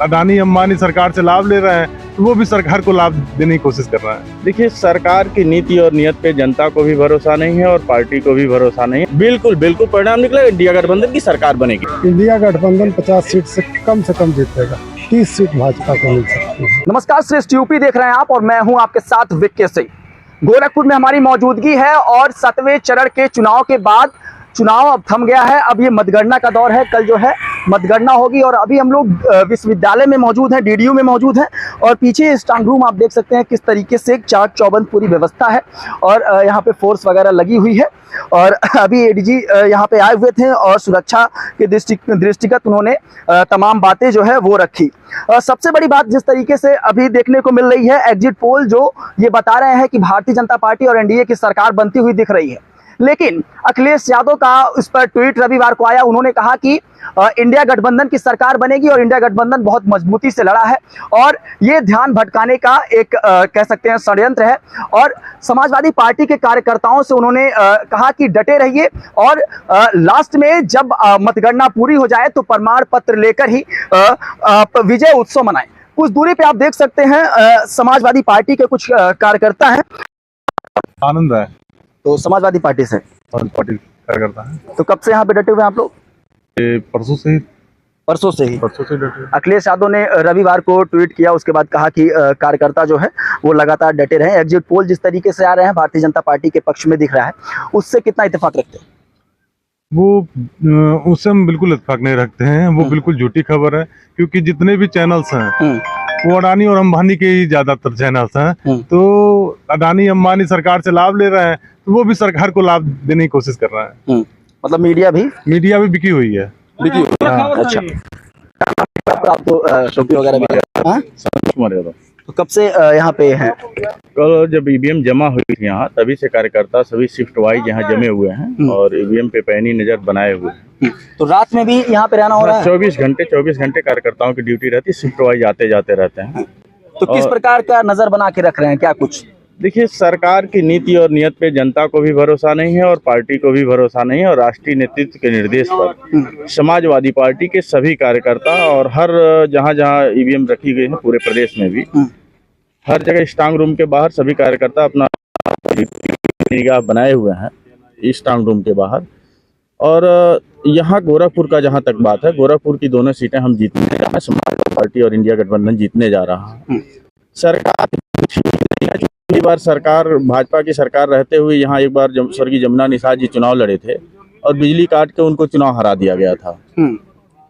अडानी अंबानी सरकार से लाभ ले रहे हैं, तो वो भी सरकार को लाभ देने की कोशिश कर रहा है। देखिए, सरकार की नीति और नियत पे जनता को भी भरोसा नहीं है और पार्टी को भी भरोसा नहीं है। बिल्कुल बिल्कुल परिणाम निकला, इंडिया गठबंधन की सरकार बनेगी। इंडिया गठबंधन 50 सीट से कम जीतेगा, 30 सीट भाजपा को मिल सकती है। नमस्कार, श्रेष्ठ यूपी देख रहे हैं आप और मैं हूं आपके साथ विक्की सिंह। गोरखपुर में हमारी मौजूदगी है और 7वें चरण के चुनाव के बाद चुनाव अब थम गया है। अब ये मतगणना का दौर है, कल जो है मतगणना होगी और अभी हम लोग विश्वविद्यालय में मौजूद हैं, डीडीयू में मौजूद हैं और पीछे स्ट्रांग रूम आप देख सकते हैं किस तरीके से चाक चौबंद पूरी व्यवस्था है और यहाँ पे फोर्स वगैरह लगी हुई है। और अभी एडीजी यहाँ पे आए हुए थे और सुरक्षा के दृष्टिगत उन्होंने तमाम बातें जो है वो रखी। सबसे बड़ी बात जिस तरीके से अभी देखने को मिल रही है, एग्जिट पोल जो ये बता रहे हैं कि भारतीय जनता पार्टी और एनडीए की सरकार बनती हुई दिख रही है, लेकिन अखिलेश यादव का इस पर ट्वीट रविवार को आया। उन्होंने कहा कि इंडिया गठबंधन की सरकार बनेगी और इंडिया गठबंधन बहुत मजबूती से लड़ा है और ये ध्यान भटकाने का एक कह सकते हैं षड्यंत्र है। और समाजवादी पार्टी के कार्यकर्ताओं से उन्होंने कहा कि डटे रहिए और लास्ट में जब मतगणना पूरी हो जाए तो प्रमाण पत्र लेकर ही विजय उत्सव मनाएं। कुछ दूरी पे आप देख सकते हैं समाजवादी पार्टी के कुछ कार्यकर्ता हैं। आनंद है तो समाजवादी पार्टी से पार्टी कार्यकर्ता है। तो कब से यहाँ पे डटे हुए हैं आप लोग? परसों से ही डटे। अखिलेश यादव ने रविवार को ट्वीट किया, उसके बाद कहा कि कार्यकर्ता जो है वो लगातार डटे रहे। एग्जिट पोल जिस तरीके से आ रहे हैं भारतीय जनता पार्टी के पक्ष में दिख रहा है, उससे कितना इत्तेफाक रखते हैं? वो उससे हम बिल्कुल इत्तेफाक नहीं रखते हैं। वो बिल्कुल झूठी खबर है, क्योंकि जितने भी चैनल्स हैं वो अडानी और अंबानी के ही ज्यादातर चैनल्स हैं। तो अडानी अंबानी सरकार से लाभ ले रहे हैं, तो वो भी सरकार को लाभ देने की कोशिश कर रहा है। मतलब मीडिया भी बिकी हुई है। अच्छा, आप तो शोपी वगैरह भी तो कब से यहाँ पे हैं? कल जब ईवीएम जमा हुई थी यहाँ, तभी से कार्यकर्ता सभी शिफ्ट वाइज यहाँ जमे हुए हैं और ईवीएम पे पैनी नजर बनाए हुए हैं। तो रात में भी यहाँ पे रहना हो रहा है? 24 घंटे कार्यकर्ताओं की ड्यूटी रहती है, शिफ्ट वाइज आते जाते रहते हैं। तो किस प्रकार का नजर बना के रख रहे हैं, क्या कुछ? देखिए, सरकार की नीति और नियत पे जनता को भी भरोसा नहीं है और पार्टी को भी भरोसा नहीं है और राष्ट्रीय नेतृत्व के निर्देश पर समाजवादी पार्टी के सभी कार्यकर्ता और हर जहां ईवीएम रखी गई है पूरे प्रदेश में भी हर जगह स्ट्रांग रूम के बाहर सभी कार्यकर्ता अपना निगाह बनाए हुए हैं स्ट्रांग रूम के बाहर। और यहाँ गोरखपुर का जहाँ तक बात है, गोरखपुर की दोनों सीटें हम जीतने जा रहे हैं, समाजवादी पार्टी और इंडिया गठबंधन जीतने जा रहा है। सरकार पिछली बार सरकार भाजपा की सरकार रहते हुए यहाँ एक बार स्वर्गीय जमुना निषाद जी चुनाव लड़े थे और बिजली काट के उनको चुनाव हरा दिया गया था।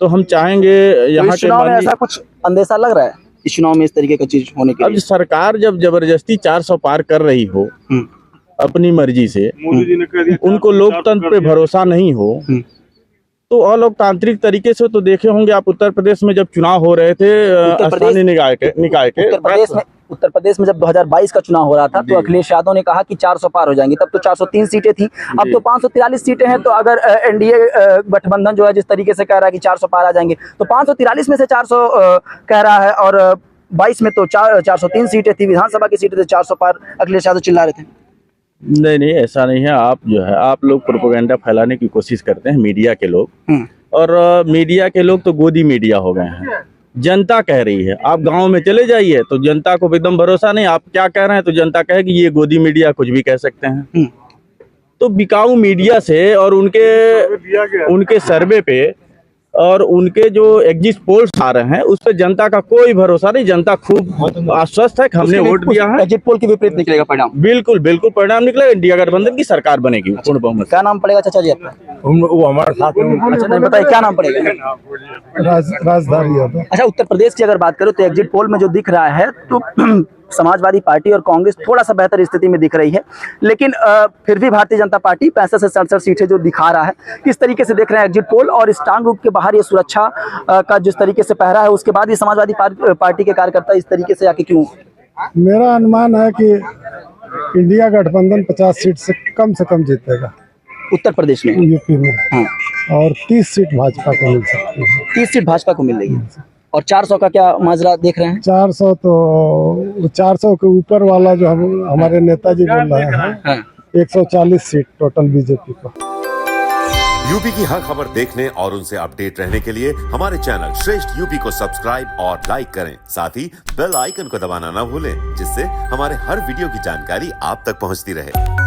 तो हम चाहेंगे यहाँ के ऐसा कुछ अंदेशा लग रहा है इस चुनाव में इस तरीके की चीज होने के लिए? अब सरकार जब जबरदस्ती 400 पार कर रही हो अपनी मर्जी से, उनको लोकतंत्र पे भरोसा नहीं हो, तो अलोकतांत्रिक तरीके से तो देखे होंगे आप उत्तर प्रदेश में जब चुनाव हो रहे थे स्थानीय निकाय के उत्तर प्रदेश में जब 2022 का चुनाव हो रहा था तो अखिलेश यादव ने कहा कि 400 पार हो जाएंगे। तब तो 403 सीटें थी, अब तो 543 सीटें हैं। तो अगर एनडीए गठबंधन जो है जिस तरीके से कह रहा है कि 400 पार आ जाएंगे, तो 543 में से 400 कह रहा है और 22 में तो 403 सीटें थी, विधानसभा की सीटें थे 400 पार अखिलेश यादव चिल्ला रहे थे। नहीं, ऐसा नहीं है। आप लोग प्रोपेगेंडा फैलाने की कोशिश करते हैं, मीडिया के लोग, और मीडिया के लोग तो गोदी मीडिया हो गए हैं। जनता कह रही है, आप गांव में चले जाइए तो जनता को एकदम भरोसा नहीं, आप क्या कह रहे हैं तो जनता कहेगी ये गोदी मीडिया कुछ भी कह सकते हैं। तो बिकाऊ मीडिया से और उनके सर्वे पे और उनके जो एग्जिट पोल्स आ रहे हैं उस पर जनता का कोई भरोसा नहीं। जनता खूब आश्वस्त है कि हमने वोट दिया है। एग्जिट पोल के विपरीत निकलेगा परिणाम? बिल्कुल परिणाम निकलेगा, इंडिया गठबंधन की सरकार बनेगी पूर्ण बहुमत। क्या नाम पड़ेगा चाचा जी आपका? वो हमारे साथ में। अच्छा, नहीं बताइए क्या नाम पड़ेगा? राजधानी यादव। अच्छा, उत्तर प्रदेश की अगर बात करो तो एग्जिट पोल में जो दिख रहा है तो समाजवादी पार्टी और कांग्रेस थोड़ा सा बेहतर स्थिति में दिख रही है, लेकिन फिर भी भारतीय जनता पार्टी 65 से 67 सीटें जो दिखा रहा है। किस तरीके से देख रहे हैं एग्जिट पोल और स्ट्रांग रूम के बाहर ये सुरक्षा का जिस तरीके से पहरा है, उसके बाद भी समाजवादी पार्टी के कार्यकर्ता इस तरीके से आके क्यों? मेरा अनुमान है कि इंडिया गठबंधन 50 सीट से कम जीतेगा उत्तर प्रदेश में, यूपी में। और 30 सीट भाजपा को मिल सकती है। 30 सीट भाजपा को मिलेगी। और 400 का क्या माजरा देख रहे हैं? 400 के ऊपर वाला जो हमारे नेताजी बोल रहे हैं 140 सीट टोटल बीजेपी को। यूपी की हर खबर देखने और उनसे अपडेट रहने के लिए हमारे चैनल श्रेष्ठ यूपी को सब्सक्राइब और लाइक करें। साथ ही बेल आइकन को दबाना ना भूलें, जिससे हमारे हर वीडियो की जानकारी आप तक पहुंचती रहे।